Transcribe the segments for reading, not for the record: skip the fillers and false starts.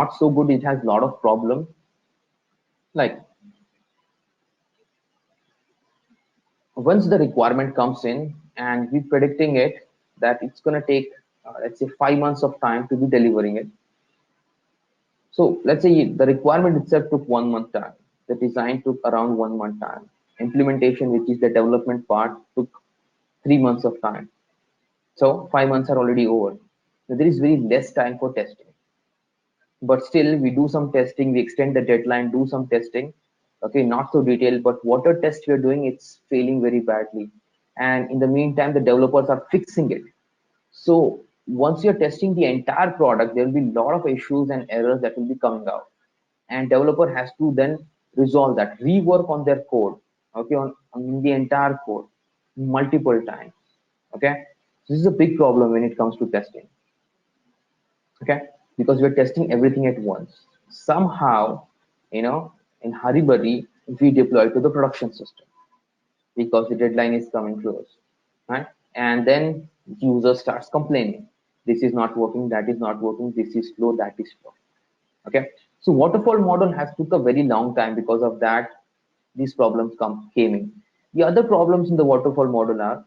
not so good. It has a lot of problem. Like once the requirement comes in and we predicting it that it's going to take let's say 5 months of time to be delivering it. So let's say the requirement itself took 1 month time. The design took around 1 month time. Implementation, which is the development part, took 3 months of time. So 5 months are already over. So there is very less time for testing. But still, we do some testing. We extend the deadline, do some testing. Okay, not so detailed, but water test we are doing, it's failing very badly. And in the meantime, the developers are fixing it. So once you're testing the entire product, there will be a lot of issues and errors that will be coming out. And developer has to then resolve that, rework on their code, okay, on the entire code multiple times. Okay, this is a big problem when it comes to testing. Okay, because we're testing everything at once. Somehow, in hurry burry, we deploy to the production system because the deadline is coming close, right? And then user starts complaining. This is not working, that is not working, this is slow, that is slow. Okay, so waterfall model has took a very long time. Because of that, these problems came in. The other problems in the waterfall model are,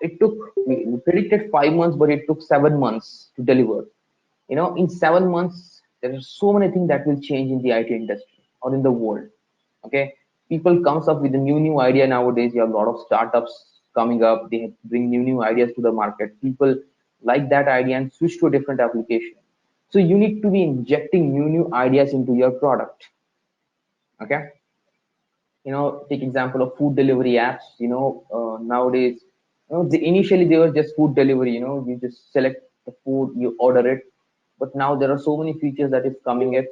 it took, we predicted 5 months, but it took 7 months to deliver. In 7 months, there are so many things that will change in the IT industry or in the world. Okay, people comes up with a new idea nowadays. You have a lot of startups coming up. They bring new ideas to the market. People like that idea and switch to a different application. So you need to be injecting new ideas into your product. Okay, take example of food delivery apps. Nowadays, initially they were just food delivery. You just select the food, you order it. But now there are so many features that is coming it.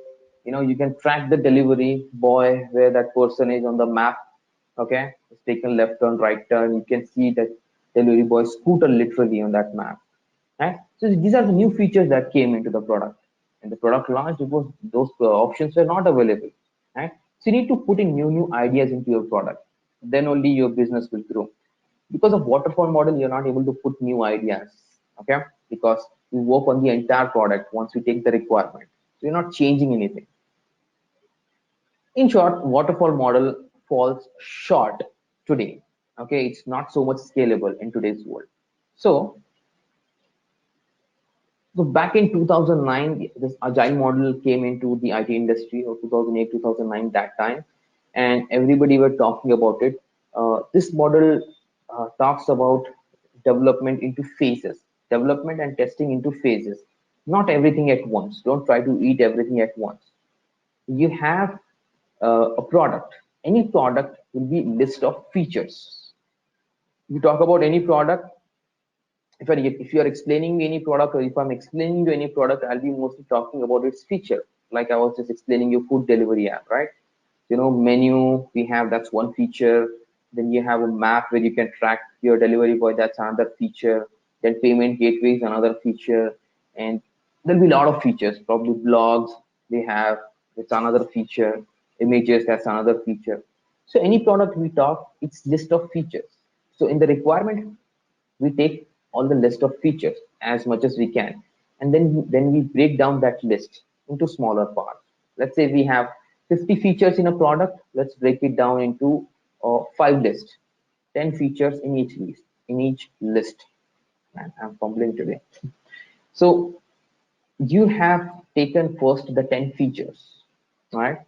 You can track the delivery boy, where that person is on the map. Okay, it's taken left turn, right turn. You can see that delivery boy scooter literally on that map. Right? So these are the new features that came into the product. And the product launched because those options were not available. Right? So you need to put in new ideas into your product. Then only your business will grow. Because of waterfall model, you're not able to put new ideas. Okay, because we work on the entire product once we take the requirement. So you're not changing anything. In short, waterfall model falls short today. Okay, it's not so much scalable in today's world. So back in 2009, this agile model came into the IT industry, or 2008, 2009, that time, and everybody were talking about it. This model talks about development into phases, development and testing into phases, not everything at once. Don't try to eat everything at once. You have a product. Any product will be list of features. You talk about any product, if you are explaining me any product, or if I'm explaining you any product, I'll be mostly talking about its feature. Like I was just explaining you food delivery app, right? Menu we have, that's one feature. Then you have a map where you can track your delivery boy, that's another feature. Then payment gateway is another feature, and there'll be a lot of features. Probably blogs they have, it's another feature. Images, that's another feature. So any product we talk, it's list of features. So in the requirement, we take all the list of features as much as we can, and then we break down that list into smaller parts. Let's say we have 50 features in a product. Let's break it down into 5 lists, 10 features in each list. Man, I'm fumbling today. So you have taken first the 10 features, right?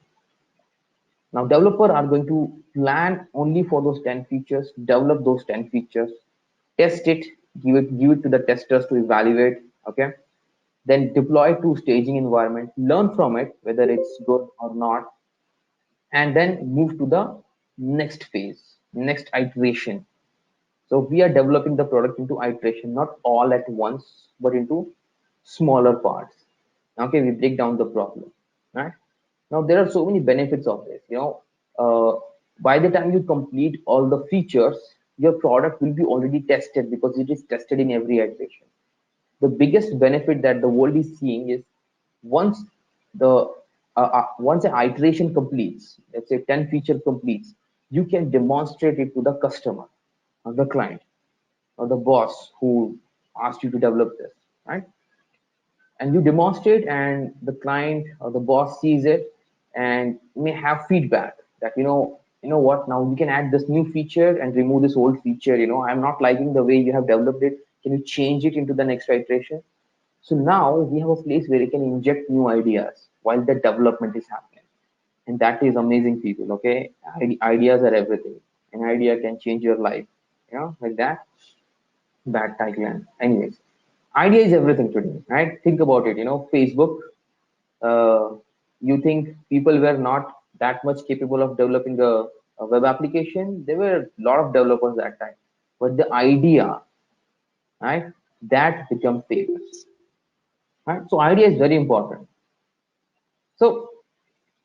Now developer are going to plan only for those 10 features, develop those 10 features, test it, give it to the testers to evaluate. Okay, then deploy to staging environment, learn from it whether it's good or not, and then move to the next phase, next iteration. So we are developing the product into iteration, not all at once, but into smaller parts. Okay, we break down the problem, right? Now there are so many benefits of this. By the time you complete all the features, your product will be already tested, because it is tested in every iteration. The biggest benefit that the world is seeing is once the once an iteration completes, let's say 10 feature completes, you can demonstrate it to the customer or the client or the boss who asked you to develop this, right? and you demonstrate, and the client or the boss sees it and may have feedback that, you know what, now we can add this new feature and remove this old feature. I'm not liking the way you have developed it. Can you change it into the next iteration? So now we have a place where you can inject new ideas while the development is happening. And that is amazing, people. Okay. Ideas are everything. An idea can change your life, like that. Bad tagline. Anyways, idea is everything today, right? Think about it. Facebook. Uh, you think people were not that much capable of developing a web application? There were a lot of developers that time, but the idea, right, that become famous, right? So idea is very important. So,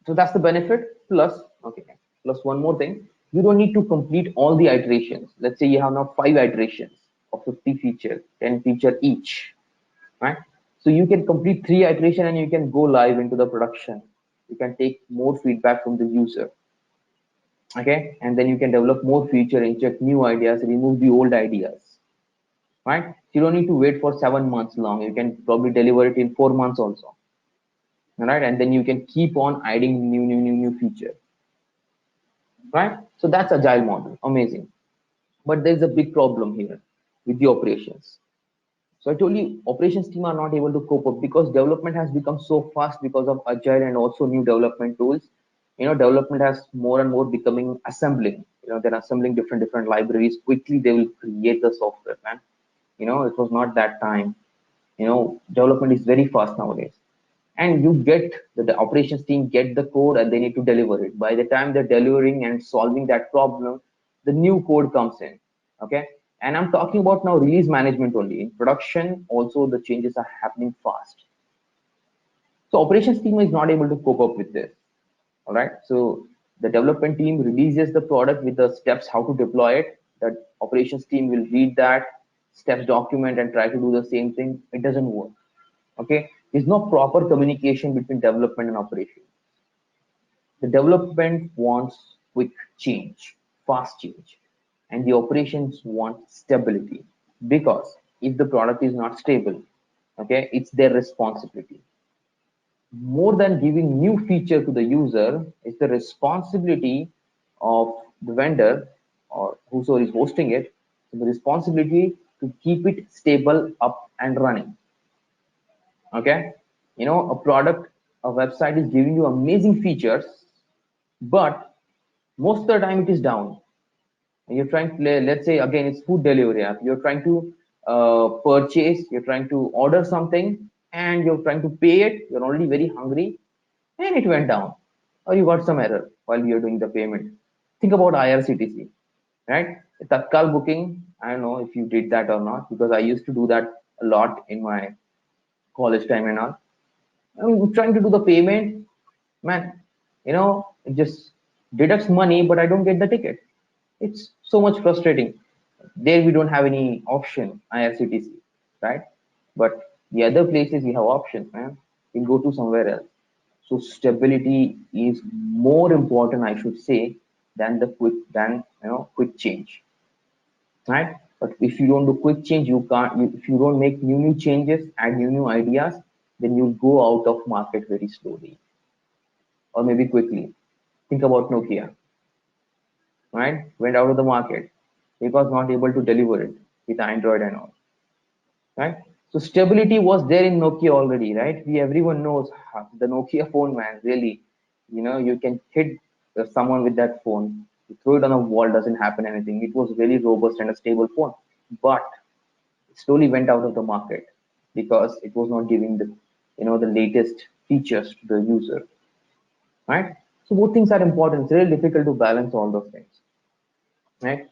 so that's the benefit. Plus, okay, plus one more thing. You don't need to complete all the iterations. Let's say you have now 5 iterations of 50 feature, 10 feature each, right? So you can complete 3 iteration and you can go live into the production. You can take more feedback from the user, okay? And then you can develop more feature, inject new ideas, remove the old ideas, right? You don't need to wait for 7 months long. You can probably deliver it in 4 months also, right? And then you can keep on adding new feature, right? So that's agile model, amazing. But there's a big problem here with the operations. So I told you, operations team are not able to cope up because development has become so fast because of agile and also new development tools. Development has more and more becoming assembling. They're assembling different libraries quickly. They will create the software, man. It was not that time. Development is very fast nowadays, and you get the operations team get the code and they need to deliver it. By the time they're delivering and solving that problem, the new code comes in. Okay. And I'm talking about now release management only. In production also the changes are happening fast. So operations team is not able to cope up with this. All right. So the development team releases the product with the steps how to deploy it. The operations team will read that steps document and try to do the same thing. It doesn't work. Okay. There's no proper communication between development and operation. The development wants quick change, fast change, and the operations want stability, because if the product is not stable, okay, it's their responsibility. More than giving new feature to the user, it's the responsibility of the vendor or whosoever is hosting it, the responsibility to keep it stable, up and running. Okay. A product, a website is giving you amazing features, but most of the time it is down. You're trying to play, let's say again, it's food delivery app. You're trying to purchase, you're trying to order something, and you're trying to pay it. You're already very hungry, and it went down, or you got some error while you're doing the payment. Think about IRCTC, right? Tatkal booking. I don't know if you did that or not, because I used to do that a lot in my college time and all. I'm trying to do the payment, man. It just deducts money, but I don't get the ticket. It's so much frustrating. There we don't have any option, IRCTC, right? But the other places we have options, man. We go to somewhere else. So stability is more important, I should say, than quick change, right? But if you don't do quick change, you can't. If you don't make new changes, add new ideas, then you'll go out of market very slowly, or maybe quickly. Think about Nokia, right? Went out of the market because not able to deliver it with Android and all, right? So stability was there in Nokia already, right? Everyone knows the Nokia phone, man. Really, you can hit someone with that phone. You throw it on a wall, doesn't happen anything. It was very robust and a stable phone, but it slowly went out of the market because it was not giving the latest features to the user, right? So both things are important. It's really difficult to balance all those things, right?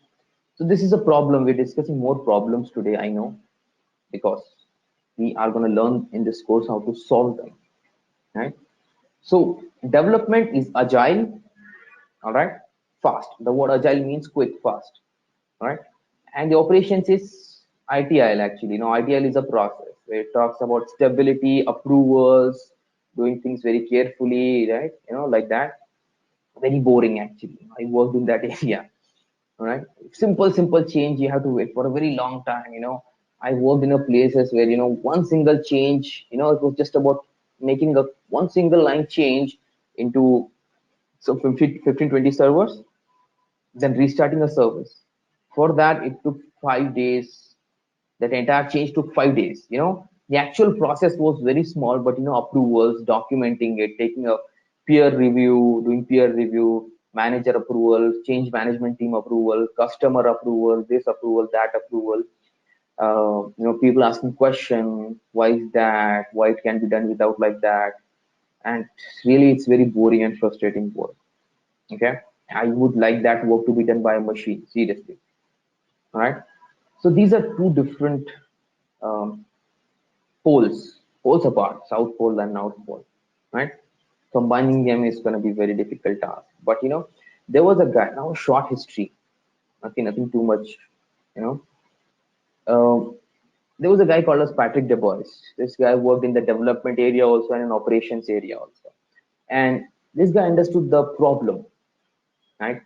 So this is a problem. We're discussing more problems today, I know, because we are going to learn in this course how to solve them, right? So development is agile, all right, fast. The word agile means quick, fast, all right? And the operations is ITIL actually. ITIL is a process where it talks about stability, approvals, doing things very carefully, right? Like that. Very boring actually. I worked in that area. All right. Simple change. You have to wait for a very long time. I worked in a places where, one single change, it was just about making a one single line change into so 15, 20 servers, then restarting a service. For that, it took 5 days. That entire change took 5 days. The actual process was very small, but approvals, documenting it, taking a peer review, doing peer review, manager approval, change management team approval, customer approval, this approval, that approval. People asking question, why is that? Why it can be done without like that? And really, it's very boring and frustrating work. Okay, I would like that work to be done by a machine. Seriously, all right. So these are two different um, poles apart, South Pole and North Pole, right? Combining them is going to be very difficult task. But there was a guy. Now, short history, nothing too much. You know, um, there was a guy called as Patrick DeBois. This guy worked in the development area also and in operations area also. And this guy understood the problem, right?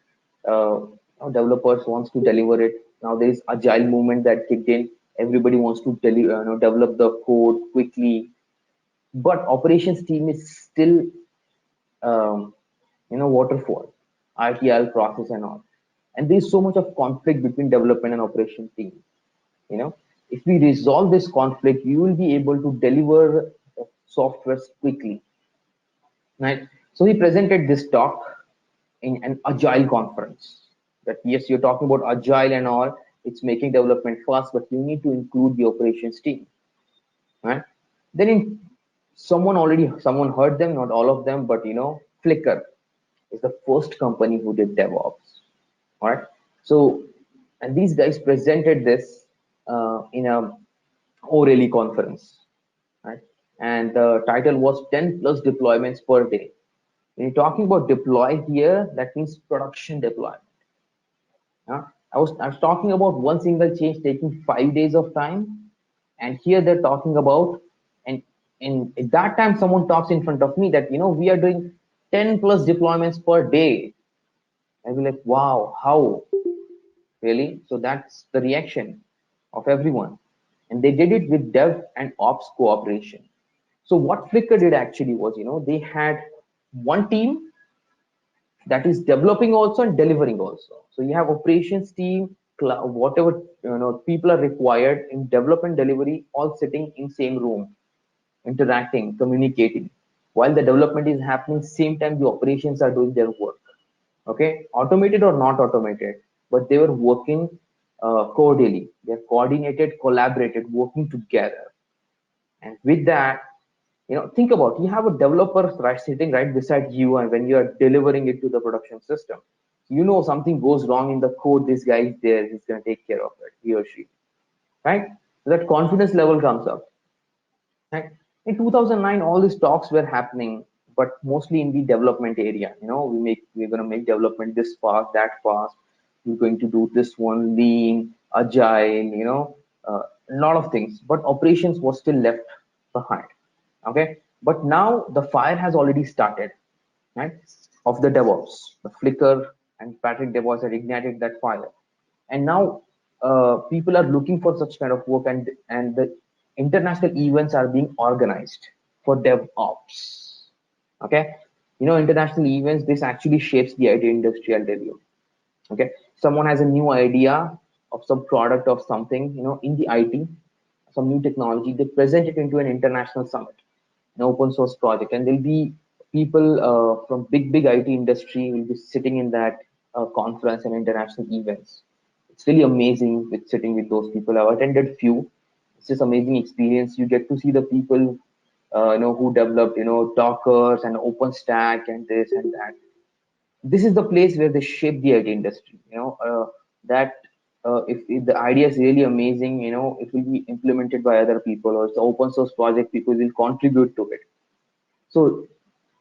Now developers wants to deliver it. Now there is agile movement that kicked in. Everybody wants to develop the code quickly, but operations team is still um, waterfall, RTL process and all. And there's so much of conflict between development and operation team. You know, if we resolve this conflict, you will be able to deliver software quickly, right? So he presented this talk in an agile conference. That yes, you're talking about agile and all, it's making development fast, but you need to include the operations team, right? Then in someone heard them, not all of them, but Flickr is the first company who did DevOps. All right. So, and these guys presented this in a O'Reilly conference, right? And the title was 10 plus deployments per day. When you're talking about deploy here, that means production deployment. I was talking about one single change taking 5 days of time, and here they're talking about, and in at that time someone talks in front of me that we are doing 10 plus deployments per day. I'll be like, wow, how really? So that's the reaction of everyone, and they did it with dev and ops cooperation. So what Flickr did actually was, they had one team that is developing also and delivering also. So you have operations team, whatever people are required in development delivery, all sitting in same room, interacting, communicating. While the development is happening, same time the operations are doing their work. Okay, automated or not automated, but they were working cordially. They're coordinated, collaborated, working together. And with that, think about, you have a developer right sitting right beside you, and when you are delivering it to the production system, something goes wrong in the code, this guy is there, he's going to take care of it, he or she, right? So that confidence level comes up, right? In 2009 all these talks were happening, but mostly in the development area. We're going to make development this fast, that fast, we're going to do this one lean agile, a lot of things, but operations was still left behind. Okay, but now the fire has already started, right? Of the DevOps, the Flickr and Patrick DevOps had ignited that fire, and now people are looking for such kind of work, and the international events are being organized for DevOps. Okay, international events, this actually shapes the IT industry. I'll tell you. Okay, someone has a new idea of some product of something, in the IT, some new technology, they present it into an international summit, an open source project, and there'll be people from big IT industry will be sitting in that conference and international events. It's really amazing with sitting with those people. I've attended few. It's just amazing experience. You get to see the people who developed Dockers and OpenStack and this and that. This is the place where they shape the IT industry. That if the idea is really amazing, it will be implemented by other people, or it's an open source project, people will contribute to it. So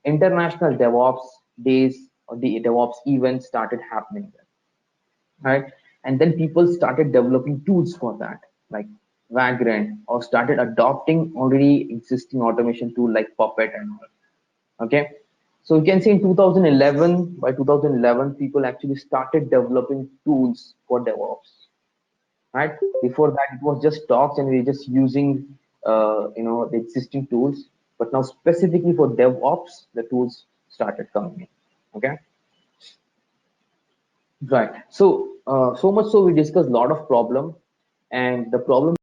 international DevOps days or the DevOps events started happening there, right? And then people started developing tools for that, like Vagrant, or started adopting already existing automation tool like Puppet and all. Okay, so you can say in 2011, by 2011 people actually started developing tools for DevOps. right? Before that, it was just talks and we are just using, the existing tools. But now, specifically for DevOps, the tools started coming in. Okay, right. So, so much so we discussed a lot of problem, and the problem